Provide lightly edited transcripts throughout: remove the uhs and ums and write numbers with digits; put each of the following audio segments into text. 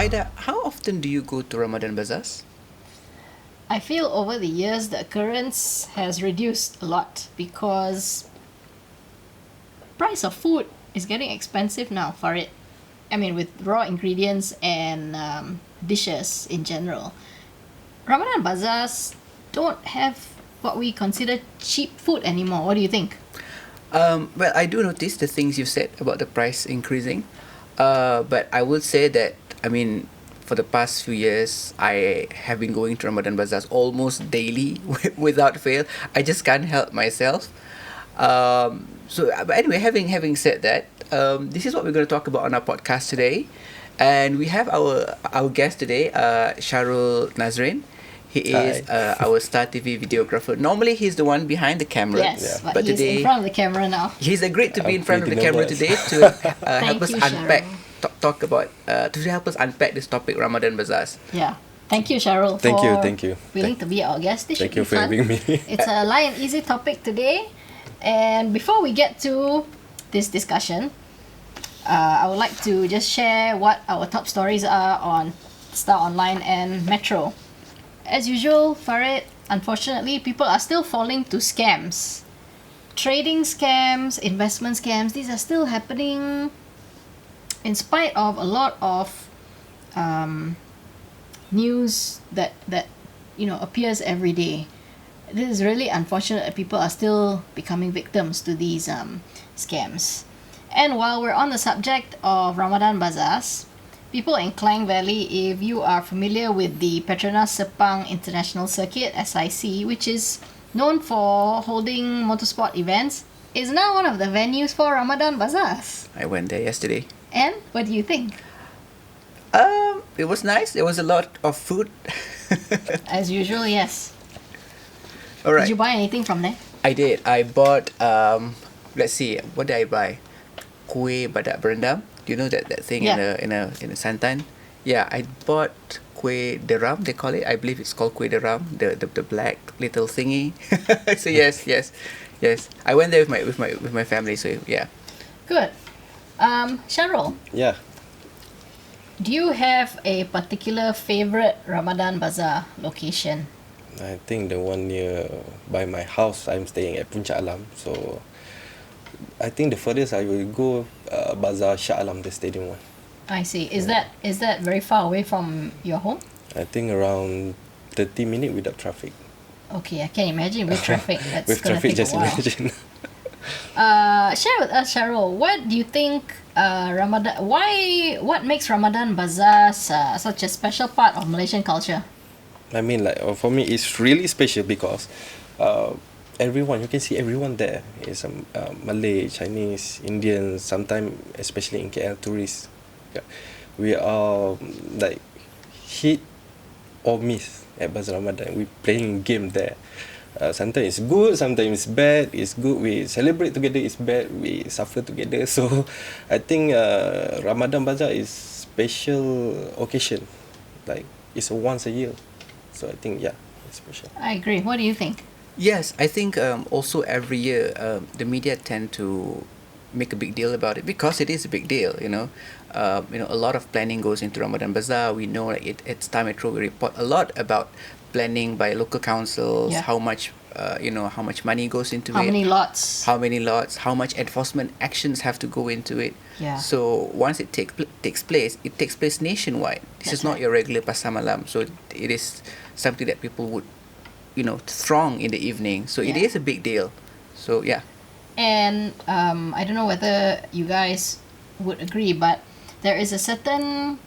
Aida, how often do you go to Ramadan bazaars? I feel over the years the occurrence has reduced a lot because price of food is getting expensive now for it. I mean, with raw ingredients and dishes in general. Ramadan bazaars don't have what we consider cheap food anymore. What do you think? Well, I do notice the things you said about the price increasing. But I will say that, I mean, for the past few years, I have been going to Ramadan bazaars almost daily without fail. I just can't help myself. But anyway, having said that, this is what we're going to talk about on our podcast today, and we have our guest today, Shahrul Nazrin. He is our StarTV videographer. Normally, he's the one behind the camera. Yes, but he's today in front of the camera now. he's agreed to be in front of the pretty camera nervous. today to help Thank us you, unpack, Shahrul. talk about, to help us unpack this topic, Ramadan bazaars. Yeah. Thank you, Shahrul, Thank for you. willing to be our guest. This Thank should you be for fun. having me. It's a light and easy topic today. And before we get to this discussion, I would like to just share what our top stories are on Star Online and Metro. As usual, Farid, unfortunately, people are still falling to scams. Trading scams, investment scams, these are still happening in spite of a lot of news that appears every day. This is really unfortunate that people are still becoming victims to these scams. And while we're on the subject of Ramadan bazaars, people in Klang Valley, if you are familiar with the Petronas Sepang International Circuit, SIC, which is known for holding motorsport events, is now one of the venues for Ramadan bazaars. I went there yesterday. And what do you think? It was nice. There was a lot of food. As usual, yes. All right. Did you buy anything from there? I did. I bought. Let's see. What did I buy? Kuih badak berendam. Do you know that thing Yeah. in a santan? Yeah, I bought kuih deram. They call it. I believe it's called kuih deram. The black little thingy. So yes. I went there with my family. So yeah. Good. Shahrul, Yeah. do you have a particular favorite Ramadan bazaar location? I think the one near by my house, I'm staying at Puncak Alam. So I think the furthest I will go, Bazaar Shah Alam, the stadium one. I see. Is that very far away from your home? I think around 30 minutes without traffic. Okay, I can imagine with traffic. That's With gonna traffic, take just a while. imagine. Share with us, Shahrul. What do you think Ramadan? What makes Ramadan bazaars such a special part of Malaysian culture? I mean, like for me, it's really special because everyone, you can see everyone there is Malay, Chinese, Indian, sometimes especially in KL tourists. Yeah. We are like hit or miss at Bazaar Ramadan. We playing game there. Sometimes it's good, sometimes it's bad. It's good, we celebrate together. It's bad, we suffer together. So I think Ramadan Bazaar is special occasion. Like it's a once a year. So I think it's special. I agree. What do you think? Yes, I think also every year the media tend to make a big deal about it because it is a big deal. A lot of planning goes into Ramadan Bazaar. We know like at Star Metro we report a lot about planning by local councils. Yeah. How much how much money goes into How it. many lots? How many lots? How much enforcement actions have to go into it. Yeah. So once it takes place, it takes place nationwide. This That's is not right. your regular pasar malam. So it is something that people would throng in the evening. So it Yeah. is a big deal. So yeah. And I don't know whether you guys would agree, but there is a certain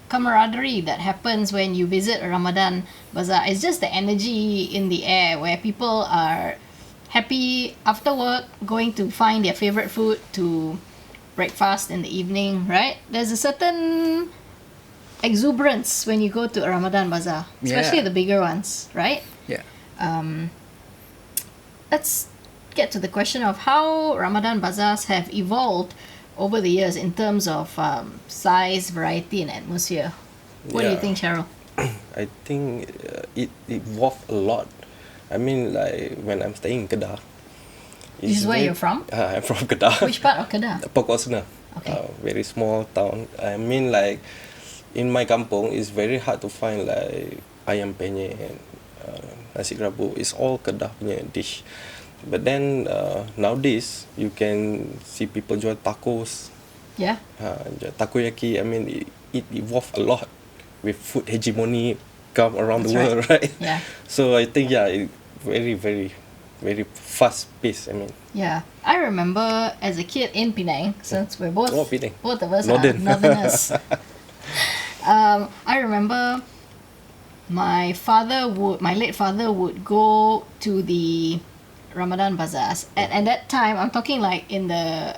camaraderie that happens when you visit a Ramadan bazaar. It's just the energy in the air where people are happy after work, going to find their favorite food to breakfast in the evening, right? There's a certain exuberance when you go to a Ramadan bazaar, especially Yeah. the bigger ones, right? Yeah. Let's get to the question of how Ramadan bazaars have evolved over the years in terms of size, variety, and atmosphere. What do you Yeah. think, Shahrul? I think it evolved a lot. I mean, like when I'm staying in Kedah. This is where you're from? I'm from Kedah. Which part of Kedah? Pokok Sena. Okay. Very small town. I mean, like in my kampung, it's very hard to find like ayam penyet and nasi kerabu. It's all Kedah punya dish. But then nowadays you can see people jual tacos, Yeah. jual takoyaki. I mean, it evolved a lot with food hegemony come around That's the world, right? Yeah. So I think it very very very fast paced. I mean, Yeah. I remember as a kid in Penang, since we're both Penang. both of us Northern. are northerners. I remember my late father would go to the Ramadan bazaars, and that time I'm talking like in the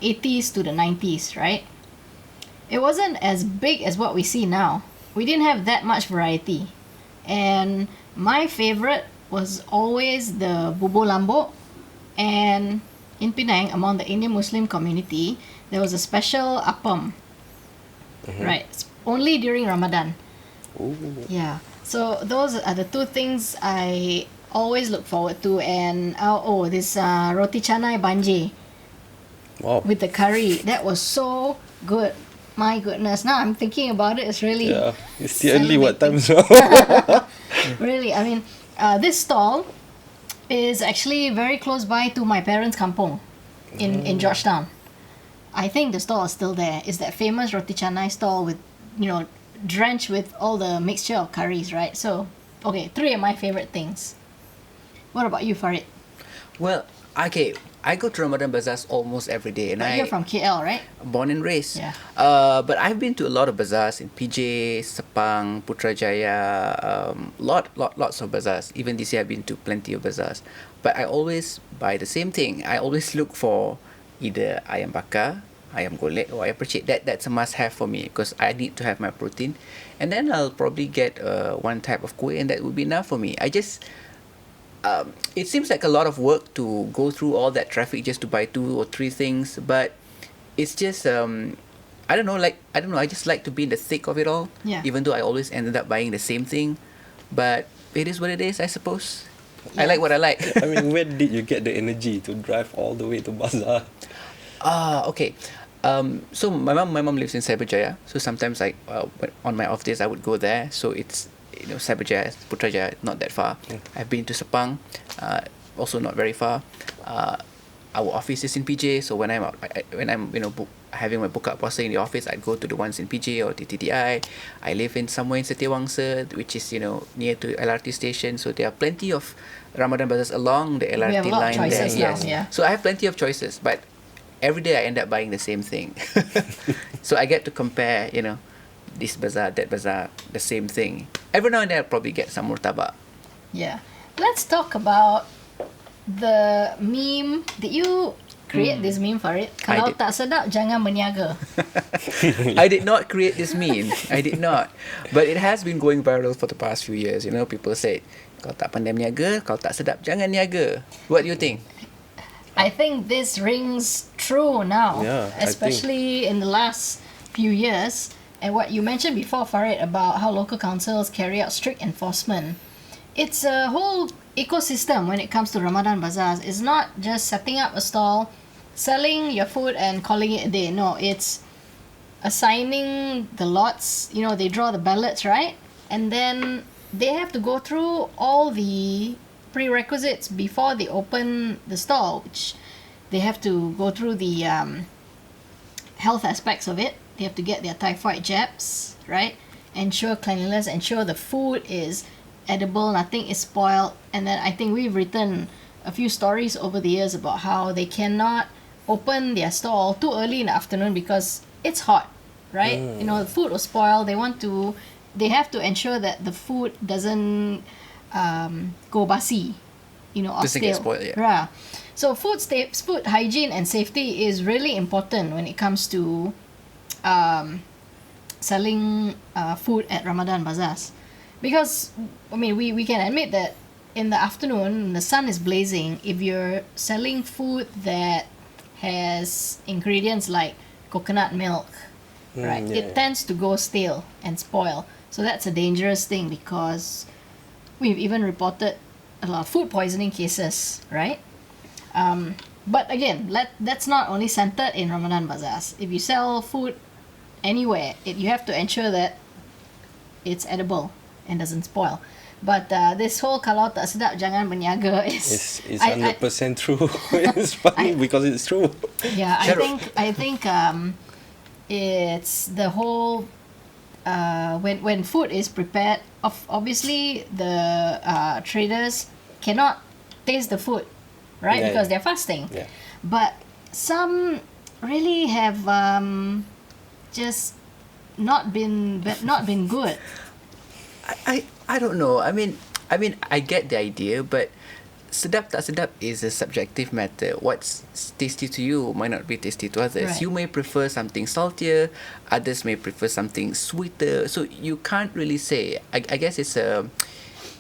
80s to the 90s, right? It wasn't as big as what we see now. We didn't have that much variety, and my favorite was always the bubur lambok. And in Penang, among the Indian Muslim community, there was a special appam, right? It's only during Ramadan. ooh. Yeah. So those are the two things I always look forward to. And this roti canai banjir Wow. with the curry. That was so good. My goodness. Now I'm thinking about it. It's really Yeah, it's still early. What time now? really. I mean, this stall is actually very close by to my parents' kampung in Georgetown. I think the stall is still there. It's that famous roti canai stall with, drenched with all the mixture of curries, right? So, okay, three of my favorite things. What about you, Farid? Well, okay, I go to Ramadan bazaars almost every day, and You're from KL, right? born and raised. Yeah. But I've been to a lot of bazaars in PJ, Sepang, Putrajaya, lots of bazaars. Even this year I've been to plenty of bazaars. But I always buy the same thing. I always look for either ayam bakar, ayam golek, or ayam percik. That's a must-have for me because I need to have my protein. And then I'll probably get one type of kuih, and that would be enough for me. It seems like a lot of work to go through all that traffic just to buy 2 or 3 things, but it's just I don't know. I just like to be in the thick of it all. Yeah. Even though I always ended up buying the same thing, but it is what it is, I suppose. I Yeah. like what I like. I mean, where did you get the energy to drive all the way to bazaar? Okay. So my mom lives in Cyberjaya. So sometimes on my off days I would go there. So it's Cyberjaya, Putrajaya, not that far. I've been to Sepang, also not very far. Our office is in PJ, so when I'm having my buka puasa in the office, I'd go to the ones in PJ or TTI. I live in somewhere in Setiawangsa, which is near to LRT station. So there are plenty of Ramadan bazaars along the LRT have a lot of line there. choices now, Yes, yeah. so I have plenty of choices, but every day I end up buying the same thing. So I get to compare, this bazaar, that bazaar, the same thing. Every now and then I'll probably get some murtabak. Yeah. Let's talk about the meme. Did you create this meme, Farid? Kalau did. tak sedap, jangan berniaga. I did not create this meme. I did not. But it has been going viral for the past few years. People say, kalau tak pandai berniaga, kalau tak sedap, jangan niaga. What do you think? I think this rings true now, Yeah, I think- especially in the last few years. And what you mentioned before, Farid, about how local councils carry out strict enforcement. It's a whole ecosystem when it comes to Ramadan bazaars. It's not just setting up a stall, selling your food and calling it a day. No, it's assigning the lots. They draw the ballots, right? And then they have to go through all the prerequisites before they open the stall, which they have to go through the health aspects of it. They have to get their typhoid jabs, right? Ensure cleanliness, ensure the food is edible, nothing is spoiled. And then I think we've written a few stories over the years about how they cannot open their stall too early in the afternoon because it's hot, right? The food will spoil. They have to ensure that the food doesn't go basi, or Doesn't get stale. spoiled, yeah. Yeah. So food hygiene and safety is really important when it comes to selling food at Ramadan bazaars. Because, we can admit that in the afternoon, the sun is blazing. If you're selling food that has ingredients like coconut milk, right, yeah, it tends to go stale and spoil. So that's a dangerous thing because we've even reported a lot of food poisoning cases, right? But again, that's not only centered in Ramadan bazaars. If you sell food anywhere, you have to ensure that it's edible and doesn't spoil. But this whole kalau tak sedap jangan berniaga is It's 100% true. It's funny because it's true. yeah, Shahrul. I think it's the whole when food is prepared. Obviously the traders cannot taste the food, right? Yeah, Because yeah. they're fasting. Yeah. But some really have just not been good. I don't know. I mean I get the idea, but sedap tak sedap is a subjective matter. What's tasty to you might not be tasty to others. Right. You may prefer something saltier, others may prefer something sweeter. So you can't really say. I guess it's a,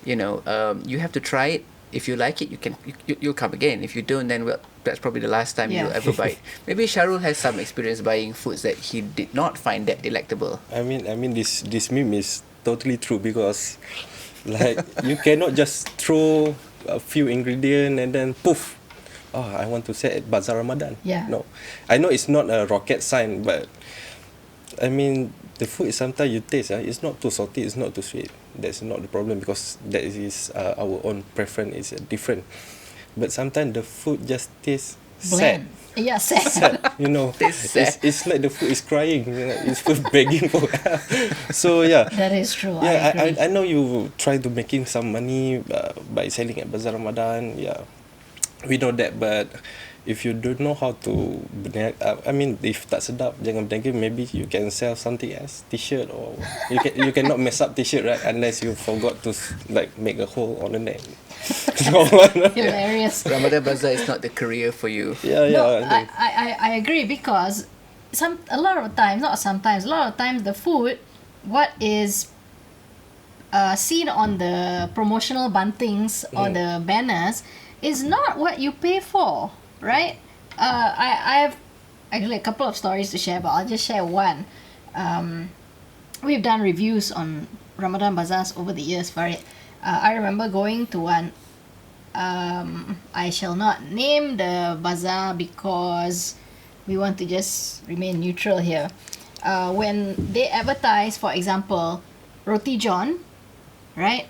you have to try it. If you like it, you'll come again. If you don't, then well, that's probably the last time Yeah. you'll ever buy it. Maybe Shahrul has some experience buying foods that he did not find that delectable. I mean this meme is totally true because like you cannot just throw a few ingredients and then poof. Oh, I want to say at Bazaar Ramadan. Yeah. No. I know it's not a rocket science, but I mean the food is sometimes you taste, it's not too salty, it's not too sweet. That's not the problem because that is our own preference is different. But sometimes the food just tastes sad. Bland. Yeah, sad. Sad, you know. Tastes sad. It's like the food is crying, it's food begging for help. So yeah. That is true. Yeah, I agree. I know you try to making some money by selling at Bazaar Ramadan. Yeah, we know that. But if you don't know how to, I mean, if tak sedap, jangan berniaga. Maybe you can sell something else, T-shirt, or you cannot mess up T-shirt, right? Unless you forgot to like make a hole on the neck. Hilarious. Ramadan Bazaar is not the career for you. Yeah, yeah. No, I agree because a lot of times the food, what is seen on the promotional buntings or the banners is not what you pay for, right? I have actually a couple of stories to share, but I'll just share one. We've done reviews on Ramadan bazaars over the years, Farid. I remember going to one. I shall not name the bazaar because we want to just remain neutral here. When they advertise, for example, roti john, right?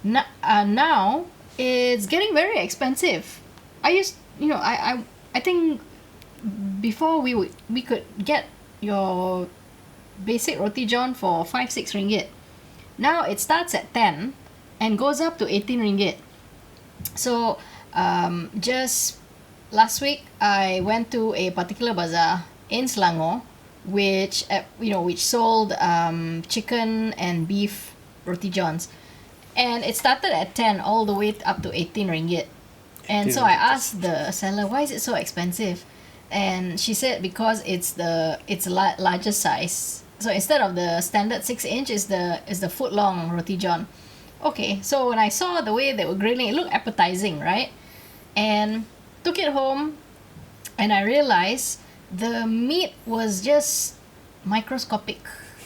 Now it's getting very expensive. I think before we could get your basic roti john for 5-6 ringgit. Now it starts at 10 and goes up to 18 ringgit. So just last week I went to a particular bazaar in Selangor which sold chicken and beef roti johns, and it started at 10 all the way up to 18 ringgit. And so I asked the seller, why is it so expensive? And she said because it's larger size. So instead of the standard 6-inch, is the foot long roti john. Okay, so when I saw the way they were grilling, it looked appetizing, right? And took it home, and I realized the meat was just microscopic.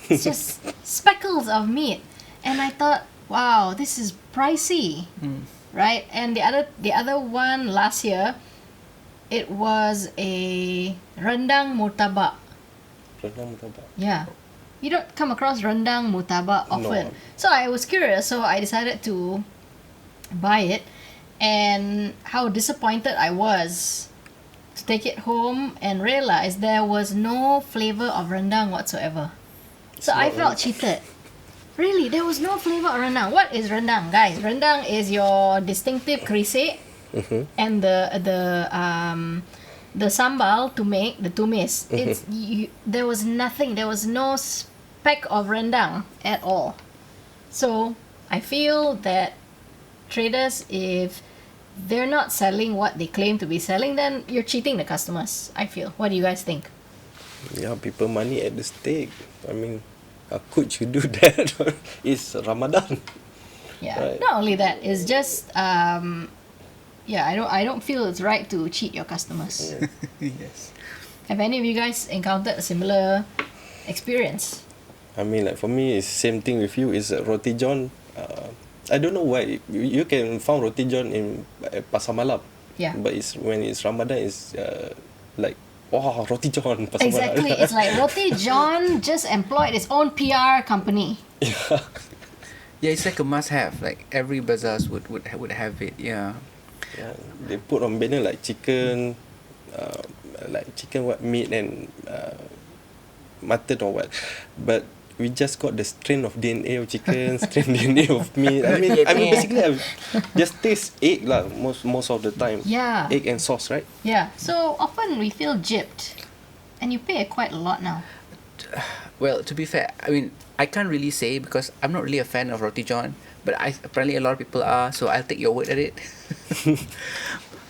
It's just speckles of meat, and I thought, wow, this is pricey, right? And the other one last year, it was a rendang murtabak. Yeah. You don't come across rendang murtabak often. No. So I was curious, so I decided to buy it, and how disappointed I was to take it home and realize there was no flavor of rendang whatsoever. So I felt cheated. Really, there was no flavor of rendang. What is rendang, guys? Rendang is your distinctive kerisik and the sambal to make the tumis. There was nothing. There was no speck of rendang at all. So I feel that traders, if they're not selling what they claim to be selling, then you're cheating the customers, I feel. What do you guys think? Yeah, people money at the stake. I mean, how could you do that? It's Ramadan. Yeah. Right. Not only that, it's just I don't feel it's right to cheat your customers. Yes. Have any of you guys encountered a similar experience? I mean, like for me, it's same thing with you. Is roti john. I don't know why you can find roti john in Pasar Malam. Yeah. But when it's Ramadan, it's like, wow, roti john. pasal Exactly. Ramadan. It's like Roti John just employed its own PR company. Yeah. Yeah, it's like a must-have. Like every bazaars would have it. Yeah. Yeah, they put on banner like chicken, what meat and mutton or what, but we just got the strain of DNA of chicken, strain DNA of meat. I mean basically I just taste egg lah most of the time. Yeah. Egg and sauce, right? Yeah. So often we feel gypped, and you pay quite a lot now. Well, to be fair, I mean, I can't really say because I'm not really a fan of roti john, but apparently a lot of people are, so I'll take your word at it.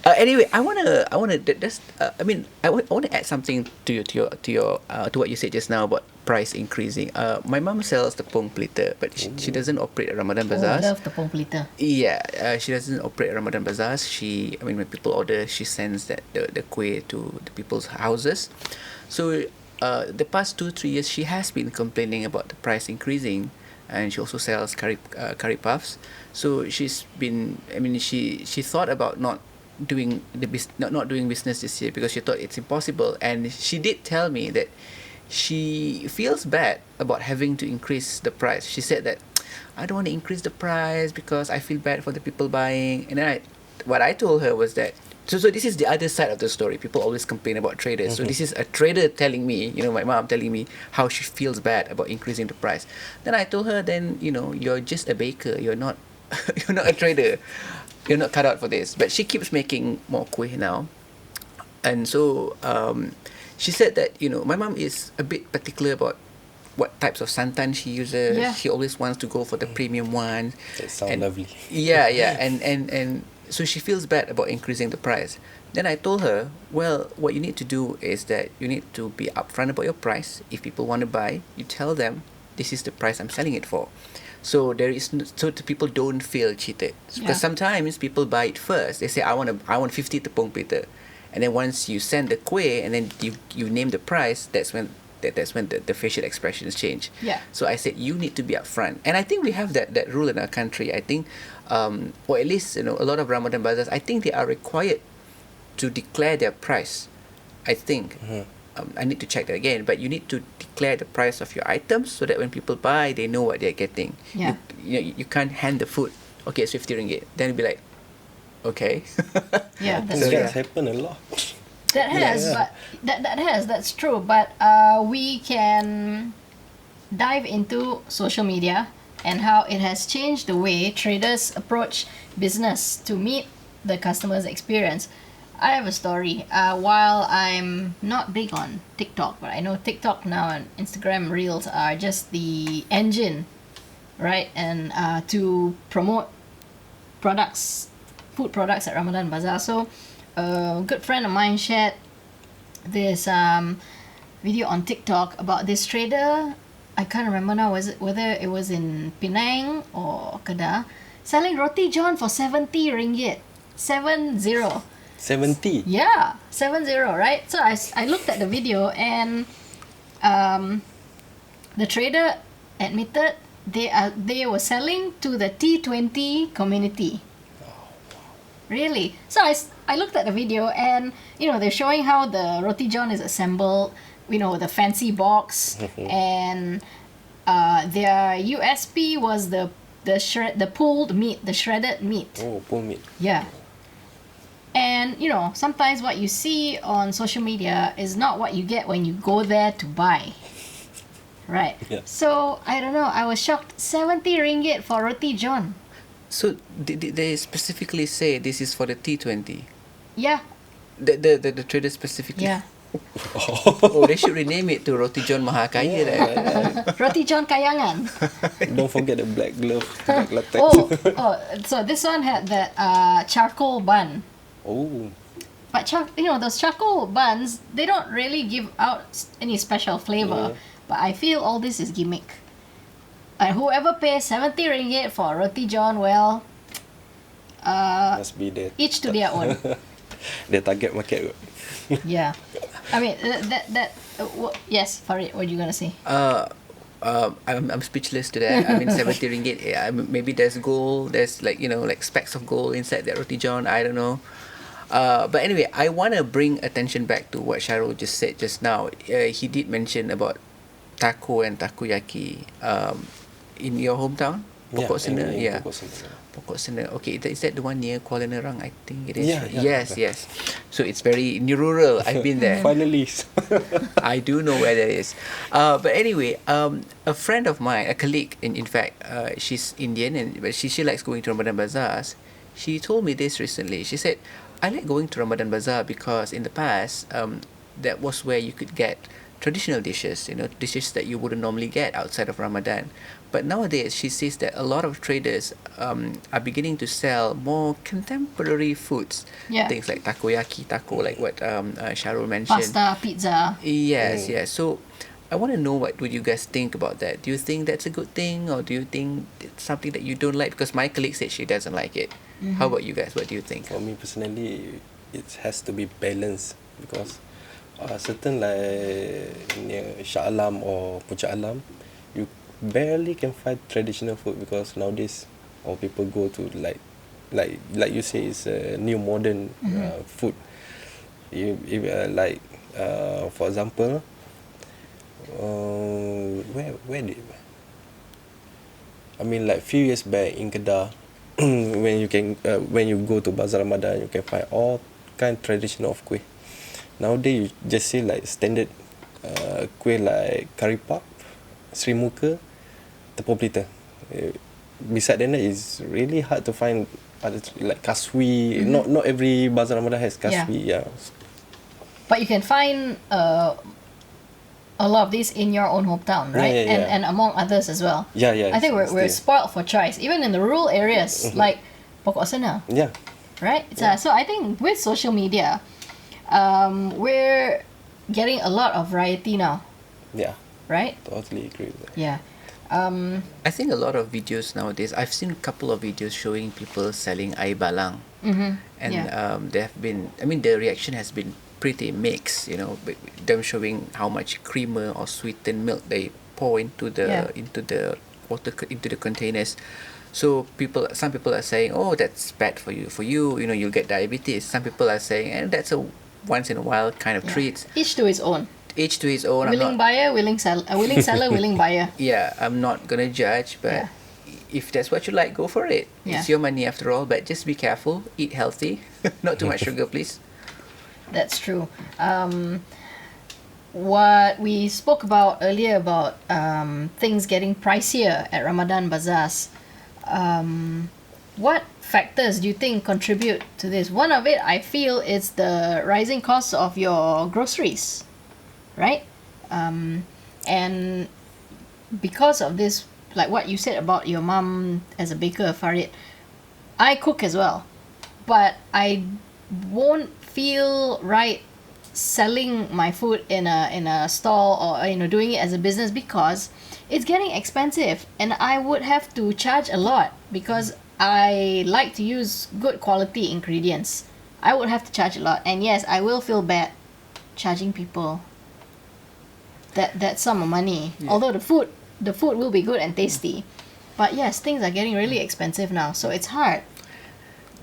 Anyway, I wanna just I wanna add something to what you said just now about price increasing. My mom sells tepung pelita, but she doesn't operate at Ramadan Oh, I bazaars. love tepung pelita. Yeah, she doesn't operate at Ramadan bazaars. When people order, she sends the kuih to the people's houses. So, the past 2-3 years, she has been complaining about the price increasing, and she also sells curry puffs. So she's been. She thought about not doing not doing business this year because she thought it's impossible, and she did tell me that she feels bad about having to increase the price. She said that I don't want to increase the price because I feel bad for the people buying. And then what I told her was that so this is the other side of the story. People always complain about traders. So this is a trader telling me, my mom telling me how she feels bad about increasing the price. Then I told her, then you're just a baker. You're not you're not a trader. You're not cut out for this. But she keeps making more kuih now. And so she said that, my mom is a bit particular about what types of santan she uses. Yeah. She always wants to go for the premium one. That sounds lovely. Yeah. And so she feels bad about increasing the price. Then I told her, well, what you need to do is that you need to be upfront about your price. If people want to buy, you tell them, this is the price I'm selling it for. So so the people don't feel cheated. Because sometimes people buy it first. They say, I want 50 tepung pelita. And then once you send the kuih and then you name the price, that's when the facial expressions change. Yeah. So I said, you need to be upfront. And I think we have that rule in our country. I think, or at least, a lot of Ramadan bazaars, I think they are required to declare their price. I think. I need to check that again, but you need to declare the price of your items so that when people buy, they know what they're getting. Yeah. You can't hand the food, okay, it's 50 ringgit. Then you'll be like, okay. Yeah, that's So, true. That's happened a lot. That has, Yeah. but that's true. But we can dive into social media and how it has changed the way traders approach business to meet the customer's experience. I have a story. While I'm not big on TikTok, but I know TikTok now and Instagram Reels are just the engine, right? And to promote food products at Ramadan Bazaar. So a good friend of mine shared this video on TikTok about this trader. I can't remember now whether it was in Penang or Kedah, selling roti john for 70 ringgit. 70. 70. Yeah, 70, right? So I looked at the video and the trader admitted they were selling to the T20 community. Really? So I looked at the video and they're showing how the roti john is assembled, with a fancy box, and their USP was the pulled meat, the shredded meat. Oh, pulled meat. Yeah. And sometimes what you see on social media is not what you get when you go there to buy. Right. Yeah. So I don't know, I was shocked. 70 ringgit for roti john. So did they specifically say this is for the T20? Yeah. The trader specifically? Yeah. Oh, they should rename it to Roti John Mahakaya. Roti john kayangan. Don't forget the black glove, black latex. So this one had that charcoal bun. Oh. But those charcoal buns, they don't really give out any special flavor. But I feel all this is gimmick. And whoever pays 70 ringgit for roti john, well, Must be there. each to their own. The target market. Yeah. I mean, yes, Farid, what are you gonna say? I'm speechless to that. 70 ringgit. Yeah, maybe there's gold. There's like specks of gold inside that roti john. I don't know. But anyway, I want to bring attention back to what Shahrul just said just now. He did mention about taco and takoyaki in your hometown, Yeah, Pokok Sena. in Yeah, Pokok Sena. Pokok Sena. Okay, is that the one near Kuala Nerang? I think it is. Yeah, right? yeah, Yes, yeah. yes. So it's very rural. I've been there. Finally. I do know where that is. But anyway, a friend of mine, a colleague, in fact, she's Indian, but she likes going to Ramadan bazaars. She told me this recently. She said, I like going to Ramadan bazaar because in the past, that was where you could get traditional dishes, dishes that you wouldn't normally get outside of Ramadan. But nowadays, she says that a lot of traders are beginning to sell more contemporary foods. Yeah. Things like takoyaki, taco, like what Shahrul mentioned. Pasta, pizza. Yes, yes. So I want to know what would you guys think about that. Do you think that's a good thing, or do you think it's something that you don't like? Because my colleague said she doesn't like it. How about you guys? What do you think? For me personally, it has to be balanced because certain like near Shah Alam or Puncak Alam, you barely can find traditional food because nowadays all people go to like you say it's a new modern food. Like for example, where did I mean like few years back in Kedah, when you go to Bazaar Ramadan, you can find all kind traditional of kuih. Nowadays you just see like standard kuih like kari pap, Sri Muka, tepung pelita. Beside that it's really hard to find other like kaswi. Not every Bazaar Ramadan has kaswi. Yeah. But you can find a lot of these in your own hometown, right? Yeah, yeah. And among others as well. Yeah. I think we're still. spoiled for choice, even in the rural areas like Pokok Sena, Yeah. right? So I think with social media, we're getting a lot of variety now, Yeah. right? Totally agree with that. Yeah. I think a lot of videos nowadays, I've seen a couple of videos showing people selling air balang. And Yeah. there have been, the reaction has been pretty mixed, them showing how much creamer or sweetened milk they pour into the water, into the containers. So some people are saying, oh, that's bad for you, you'll get diabetes. Some people are saying, and that's a once in a while kind of treat. Each to his own. Each to his own. Willing buyer, willing seller, willing buyer. Yeah, I'm not gonna judge, but if that's what you like, go for it. Yeah. It's your money after all, but just be careful, eat healthy, not too much sugar, please. That's true. What we spoke about earlier about things getting pricier at Ramadan bazaars. What factors do you think contribute to this? One of it, I feel, is the rising costs of your groceries, right? And because of this, like what you said about your mom as a baker, Farid, I cook as well, but I won't feel right selling my food in a stall or doing it as a business because it's getting expensive and I would have to charge a lot because I like to use good quality ingredients. I would have to charge a lot, and yes, I will feel bad charging people that sum of money. Yeah. Although the food will be good and tasty, but yes, things are getting really expensive now, so it's hard.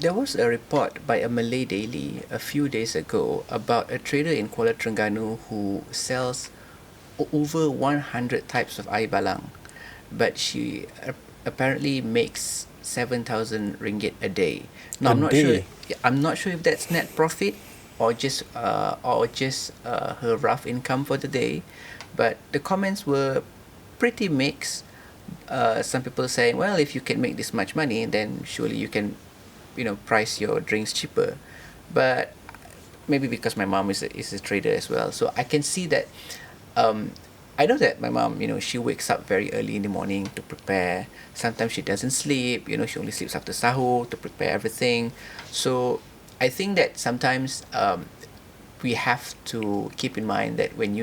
There was a report by a Malay daily a few days ago about a trader in Kuala Terengganu who sells over 100 types of air balang, but she apparently makes 7,000 ringgit a day. Now, I'm not sure if that's net profit or just her rough income for the day, but the comments were pretty mixed. Some people saying, well, if you can make this much money, then surely you can price your drinks cheaper. But maybe because my mom is a trader as well, so I can see that. I know that my mom, she wakes up very early in the morning to prepare. Sometimes she doesn't sleep, she only sleeps after sahur to prepare everything. So I think that sometimes we have to keep in mind that when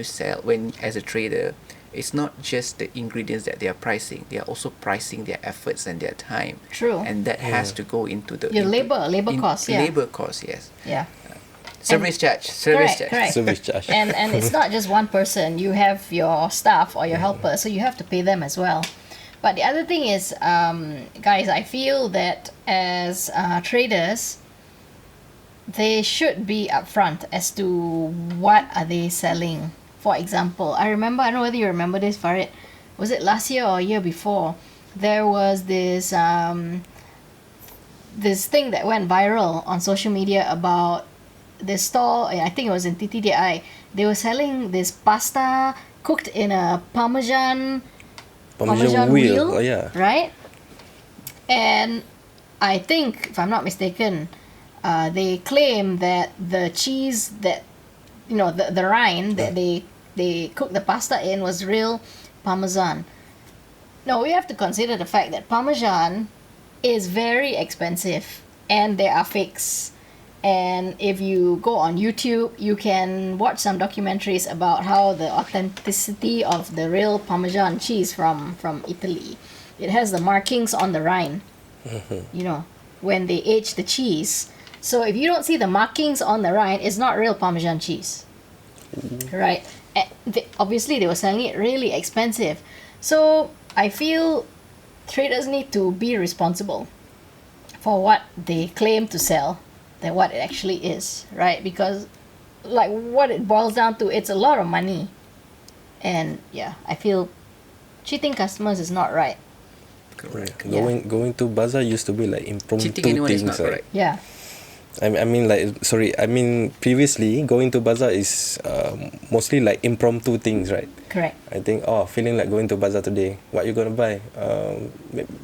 as a trader, it's not just the ingredients that they are pricing, they are also pricing their efforts and their time. True. And that has to go into the Your labor costs, yeah. Labor costs, yes. Yeah. Service charge. Correct. Service charge. And it's not just one person. You have your staff or your helper, so you have to pay them as well. But the other thing is, guys, I feel that as traders, they should be upfront as to what are they selling. For example, I remember, I don't know whether you remember this, Farid. Was it last year or a year before? There was this this thing that went viral on social media about this store. I think it was in TTDI. They were selling this pasta cooked in a Parmesan wheel, Oh yeah. right? And I think, if I'm not mistaken, they claim that the cheese that, you know, the rind that they cooked the pasta in was real Parmesan. No, we have to consider the fact that Parmesan is very expensive and there are fakes. And if you go on YouTube, you can watch some documentaries about how the authenticity of the real Parmesan cheese from Italy. It has the markings on the rind, you know, when they age the cheese. So if you don't see the markings on the rind, it's not real Parmesan cheese, right? And obviously, they were selling it really expensive. So I feel traders need to be responsible for what they claim to sell than what it actually is, right? Because like what it boils down to, it's a lot of money. And yeah, I feel cheating customers is not right. Correct. Yeah. Going to bazaar used to be like impromptu Cheating anyone is things, not right? correct. Yeah. I mean like sorry, I mean previously going to bazaar is mostly like impromptu things, right? Correct. I think feeling like going to bazaar today. What you gonna buy?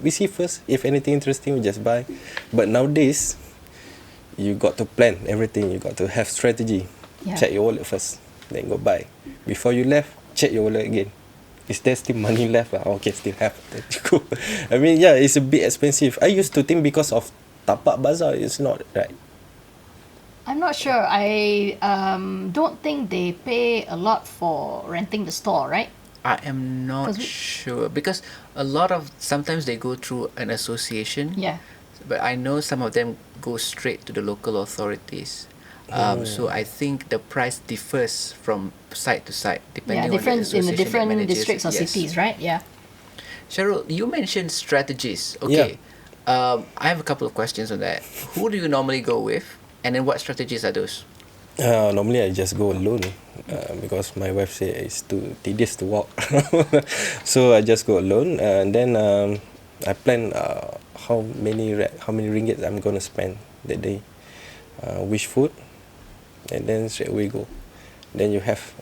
We see first. If anything interesting, we just buy. But nowadays, you got to plan everything. You got to have strategy. Yeah. Check your wallet first, then go buy. Before you left, check your wallet again. Is there still money left? Okay, still have. Then you go. I mean, yeah, it's a bit expensive. I used to think because of tapak bazaar, it's not right. I'm not sure. I don't think they pay a lot for renting the store, right? I am not 'Cause we- sure because a lot of sometimes they go through an association. Yeah. But I know some of them go straight to the local authorities. So I think the price differs from site to site Yeah, depending on the different in association the that different manages districts or it. Yes. cities, right? Yeah. Shahrul, you mentioned strategies. Okay. I have a couple of questions on that. Who do you normally go with? And then what strategies are those? Normally I just go alone because my wife say it's too tedious to walk. So I just go alone and then I plan how many ringgit I'm gonna spend that day, which food, and then straight away go. Then you have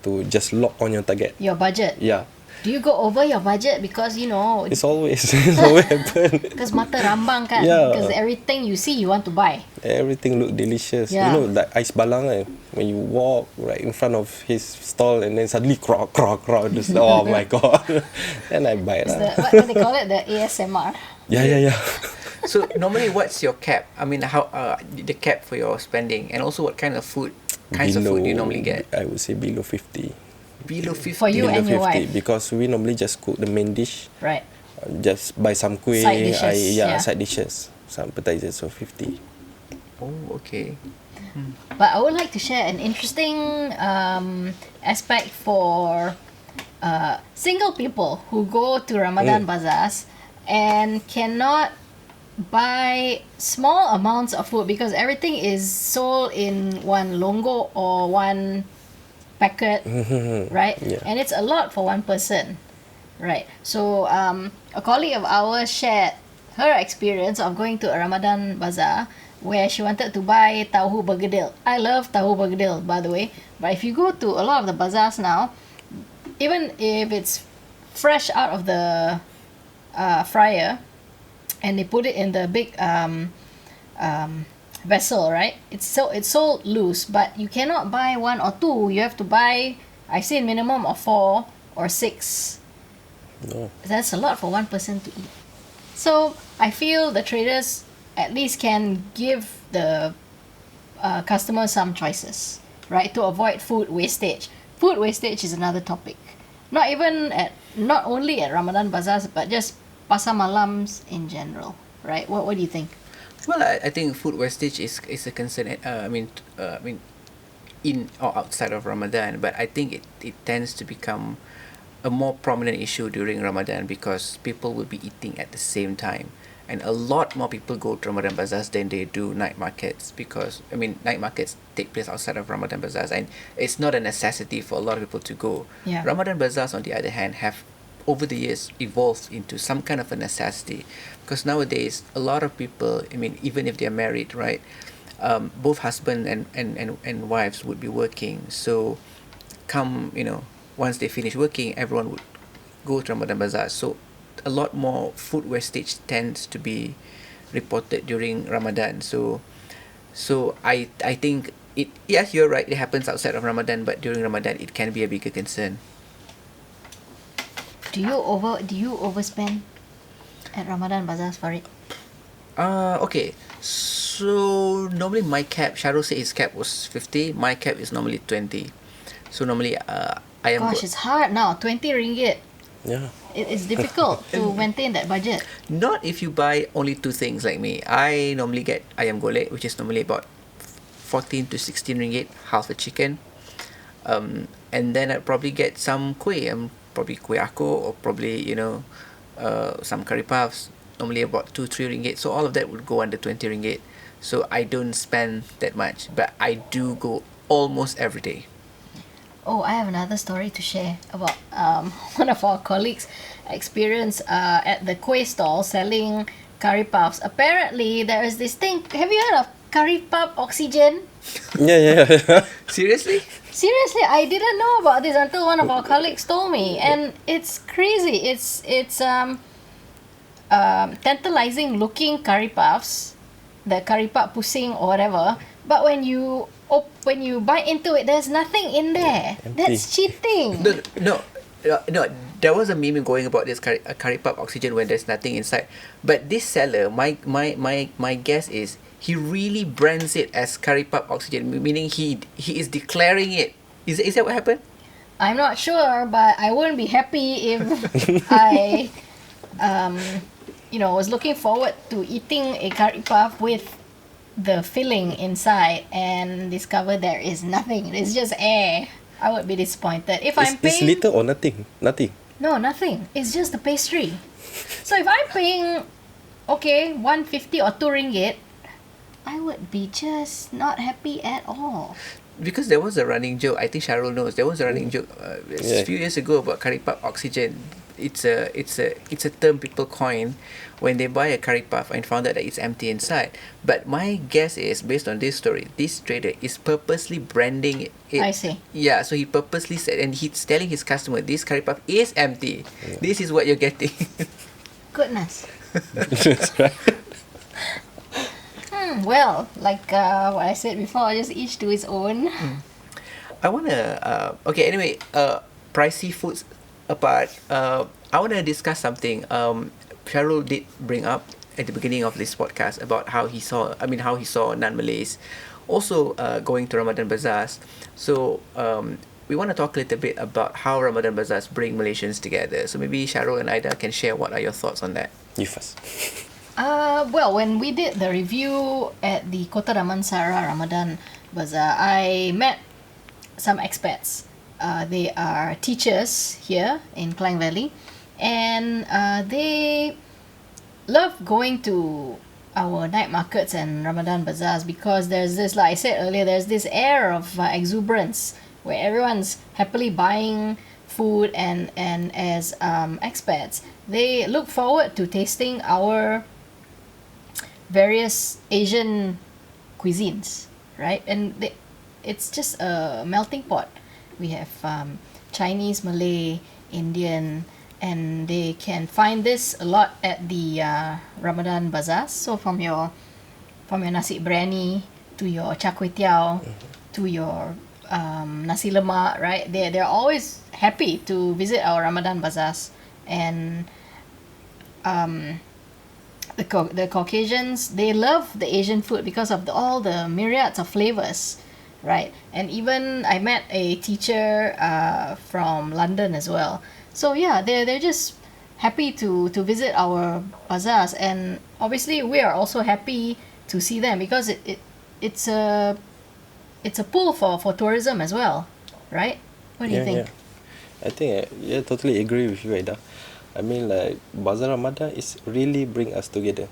to just lock on your target. Your budget. Yeah, Do you go over your budget because, you know, it's always happen. because mata rambang kan? Yeah. Because everything you see you want to buy. Everything look delicious. Yeah. You know, like ice balang, when you walk right in front of his stall and then suddenly croc, just, oh my god. Then I buy it. It's the, what they call it, the ASMR. Yeah. So normally, what's your cap? I mean, how the cap for your spending, and also what kind of kinds of food do you normally get? I would say below 50. Below 50. For you Below and your 50 wife. because we normally just cook the main dish. Right. Just buy some kuih. Side dishes, yeah. Side dishes. Some appetizers, so 50. Oh, okay. But I would like to share an interesting aspect for single people who go to Ramadan bazaars and cannot buy small amounts of food because everything is sold in one longo or one packet, right? Yeah. And it's a lot for one person, right? So a colleague of ours shared her experience of going to a Ramadan bazaar where she wanted to buy tahu bergedil. I love tahu bergedil, by the way. But if you go to a lot of the bazaars now, even if it's fresh out of the fryer and they put it in the big vessel, right? It's sold loose, but you cannot buy one or two. You have to buy, I say, minimum of 4 or 6. No. That's a lot for one person to eat. So I feel the traders at least can give the customers some choices, right, to avoid food wastage. Food wastage is another topic. Not only at Ramadan bazaars, but just pasar malams in general, right? What do you think? Well, I think food wastage is a concern. In or outside of Ramadan, but I think it tends to become a more prominent issue during Ramadan because people will be eating at the same time, and a lot more people go to Ramadan bazaars than they do night markets, because I mean night markets take place outside of Ramadan bazaars, and it's not a necessity for a lot of people to go. Yeah. Ramadan bazaars, on the other hand, have over the years evolved into some kind of a necessity, because nowadays a lot of people, I mean, even if they're married, right, both husband and wives would be working. So come, once they finish working, everyone would go to Ramadan bazaar. So a lot more food wastage tends to be reported during Ramadan. So I think it, yes, you're right, it happens outside of Ramadan, but during Ramadan it can be a bigger concern. Do you overspend at Ramadan bazaars for it? Okay. So normally my cap, Shahrul said his cap was 50, my cap is normally 20. So normally I am Gosh, it's hard now. 20 ringgit. Yeah. It's difficult to maintain that budget. not if you buy only two things like me. I normally get ayam golek, which is normally about 14 to 16 ringgit, half a chicken. And then I'd probably get some kueh, probably kueh ako, or probably, some curry puffs, normally about 2-3 ringgit. So all of that would go under 20 ringgit. So I don't spend that much, but I do go almost every day. Oh, I have another story to share about one of our colleagues' experience at the kueh stall selling curry puffs. Apparently, there is this thing. Have you heard of curry puff oxygen? Yeah. Seriously? Seriously, I didn't know about this until one of our colleagues told me, and it's crazy. It's tantalizing looking curry puffs, the curry puff pusing or whatever. But when you bite into it, there's nothing in there. Empty. That's cheating. No. There was a meme going about this curry puff oxygen when there's nothing inside. But this seller, my guess is he really brands it as curry puff oxygen, meaning he is declaring it. Is that what happened? I'm not sure, but I wouldn't be happy if I, was looking forward to eating a curry puff with the filling inside and discover there is nothing. It's just air. I would be disappointed. If I'm It's paying... little or nothing? Nothing. No, nothing. It's just the pastry. So if I'm paying, 150 or 2 ringgit, I would be just not happy at all. Because there was a running joke, I think Shahrul knows, there was a running joke a few years ago about curry puff oxygen. It's a term people coin when they buy a curry puff and found out that it's empty inside. But my guess is, based on this story, this trader is purposely branding it. I see. Yeah, so he purposely said, and he's telling his customer, this curry puff is empty. Yeah. This is what you're getting. Goodness. That's right. Well, like what I said before, just each to his own. I wanna anyway, pricey foods apart, I wanna discuss something. Shahrul did bring up at the beginning of this podcast about how he saw non-Malays also going to Ramadan bazaars. So we want to talk a little bit about how Ramadan bazaars bring Malaysians together. So maybe Shahrul and Aida can share what are your thoughts on that. You first. Well, when we did the review at the Kota Damansara Ramadan Bazaar, I met some expats. They are teachers here in Klang Valley, and they love going to our night markets and Ramadan bazaars because there's this, like I said earlier, there's this air of exuberance where everyone's happily buying food, and as expats, they look forward to tasting our various Asian cuisines, right? And it's just a melting pot. We have Chinese, Malay, Indian, and they can find this a lot at the Ramadan bazaars. So from your nasi biryani to your char kway teow to your nasi lemak, right? They're always happy to visit our Ramadan bazaars, and the Caucasians, they love the Asian food because of all the myriads of flavors, right? And even I met a teacher from London as well. So yeah, they're just happy to visit our bazaars, and obviously we are also happy to see them because it's a pull for tourism as well, right? What do you think? Yeah. I think totally agree with you, Aida. I mean, like, Bazaar Ramadan is really bring us together.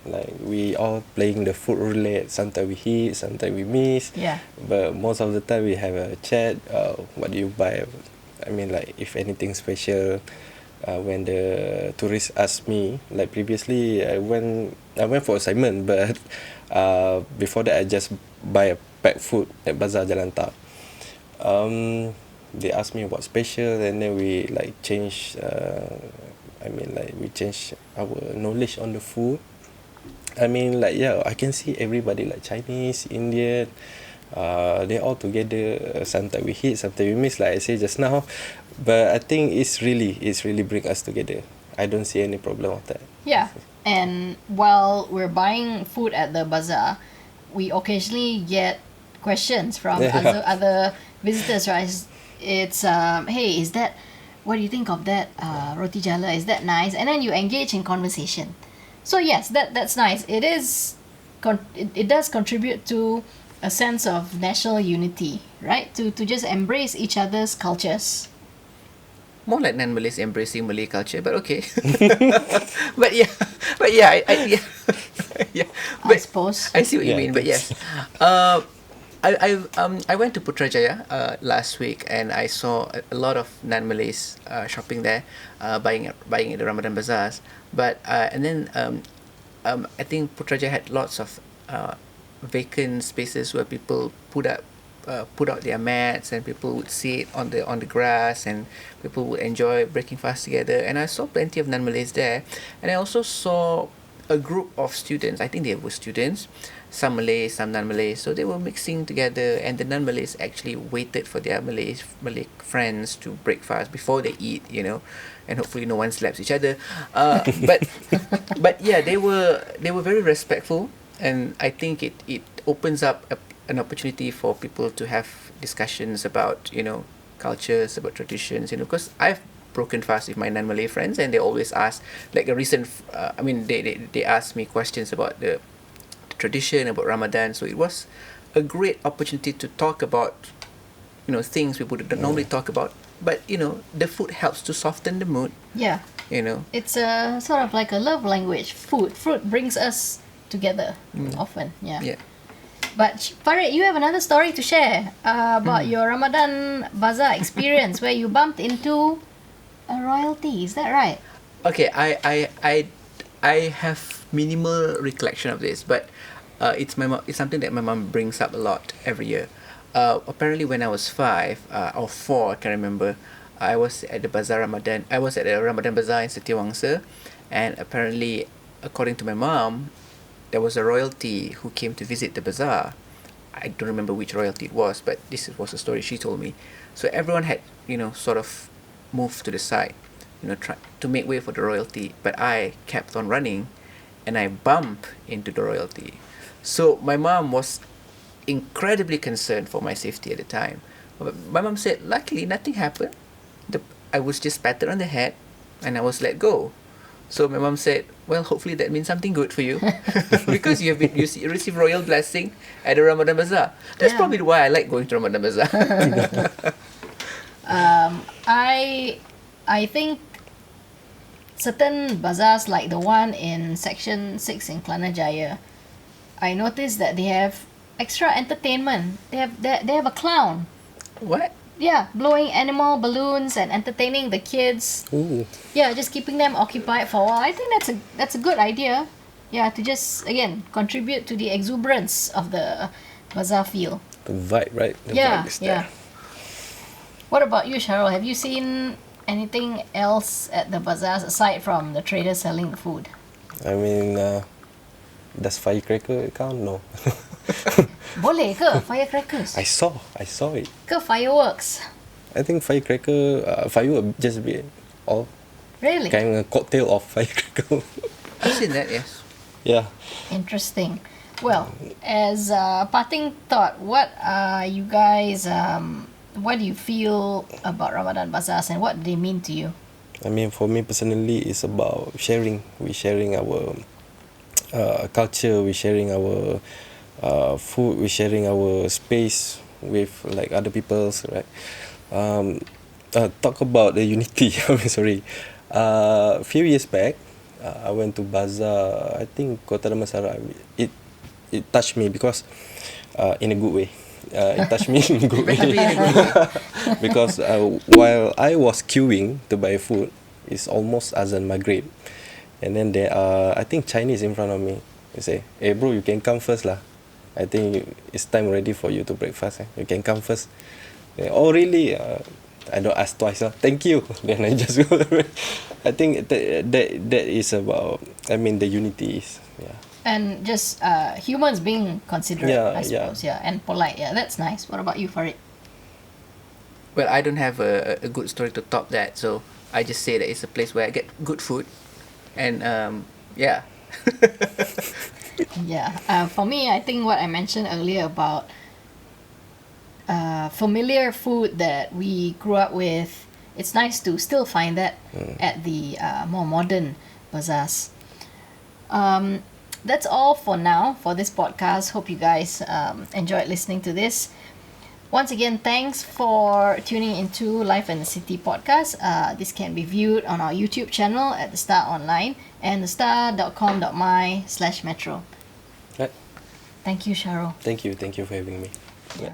Like we all playing the food roulette. Sometimes we hit, sometimes we miss. Yeah. But most of the time we have a chat. What do you buy? I mean, like if anything special. When the tourists ask me, like previously I went for assignment, but before that I just buy a packed food at Bazaar Jalan Tak. They asked me what special, and then we like change. We change our knowledge on the food. I mean, like yeah, I can see everybody like Chinese, Indian. They all together. Sometimes we hit, sometimes we miss. Like I say just now, but I think it's really bring us together. I don't see any problem with that. Yeah. And while we're buying food at the bazaar, we occasionally get questions from other visitors, right? It's hey, is that, what do you think of that roti jala? Is that nice? And then you engage in conversation. So yes, that's nice. It is it does contribute to a sense of national unity, right? To just embrace each other's cultures. More like non-Malays embracing Malay culture, but okay. but yeah, yeah, yeah. I suppose. I see what you Yeah, mean, but yes. I went to Putrajaya last week, and I saw a lot of non-Malays shopping there, buying at the Ramadan bazaars. But and then I think Putrajaya had lots of vacant spaces where people put out their mats, and people would sit on the grass, and people would enjoy breaking fast together. And I saw plenty of non-Malays there, and I also saw a group of students. I think they were students, some Malay, some non-Malay. So they were mixing together, and the non-Malays actually waited for their Malay friends to break fast before they eat, and hopefully no one slaps each other. But yeah, they were very respectful, and I think it opens up an opportunity for people to have discussions about cultures, about traditions, because I've broken fast with my non-Malay friends, and they always ask, like a recent they asked me questions about the tradition, about Ramadan. So it was a great opportunity to talk about things we would normally talk about, but the food helps to soften the mood. Yeah. It's a sort of like a love language. Food brings us together often. Yeah. But Farid, you have another story to share about your Ramadan bazaar experience where you bumped into a royalty. Is that right? Okay, I have minimal recollection of this, but it's something that my mom brings up a lot every year. Apparently, when I was 5 or 4, I can't remember, I was at the Ramadan bazaar in Setiawangsa, and apparently, according to my mom, there was a royalty who came to visit the bazaar. I don't remember which royalty it was, but this was a story she told me. So everyone had, sort of moved to the side, try to make way for the royalty. But I kept on running, and I bumped into the royalty. So my mom was incredibly concerned for my safety at the time. But my mom said, luckily nothing happened. I was just patted on the head, and I was let go. So my mom said, well, hopefully that means something good for you, because you receive royal blessing at the Ramadan bazaar. That's probably why I like going to Ramadan bazaar. I think certain bazaars, like the one in section 6 in Kelana Jaya, I noticed that they have extra entertainment. They have a clown. What? Yeah, blowing animal balloons and entertaining the kids. Ooh. Yeah, just keeping them occupied for a while. I think that's a good idea. Yeah, to just again contribute to the exuberance of the bazaar feel. The vibe, right? The Yeah, vibe is there. yeah. What about you, Shahrul? Have you seen anything else at the bazaars aside from the traders selling the food? I mean, does firecracker count? No. Boleh ke firecrackers? I saw it. Ke fireworks? I think firecracker, firework just be all Really? kind of cocktail of firecracker. I've seen that, yes. Yeah. Interesting. Well, as a parting thought, what are you guys? What do you feel about Ramadan bazaars, and what do they mean to you? I mean, for me personally, it's about sharing. We're sharing our culture. We're sharing our food. We're sharing our space with like other people's, right? Talk about the unity. I'm sorry. A few years back, I went to bazaar, I think Kota Damansara. It touched me because in a good way. It touched me in a good way. Because while I was queuing to buy food, it's almost azan maghrib, and then there are, I think, Chinese in front of me. They say, "Hey bro, you can come first lah. I think it's time already for you to breakfast. You can come first." Oh really? I don't ask twice. Thank you. Then I just go. I think that is about. I mean, the unity is, yeah. And just humans being considerate, Yeah, I suppose, yeah, and polite. Yeah, that's nice. What about you, Farid? Well, I don't have a good story to top that, so I just say that it's a place where I get good food, and yeah. Yeah. For me, I think what I mentioned earlier about familiar food that we grew up with, it's nice to still find that at the more modern bazaars. That's all for now for this podcast. Hope you guys enjoyed listening to this. Once again, thanks for tuning into Life in the City podcast. This can be viewed on our YouTube channel at The Star Online and thestar.com.my/metro. Right. Thank you, Shahrul. Thank you for having me. Yeah.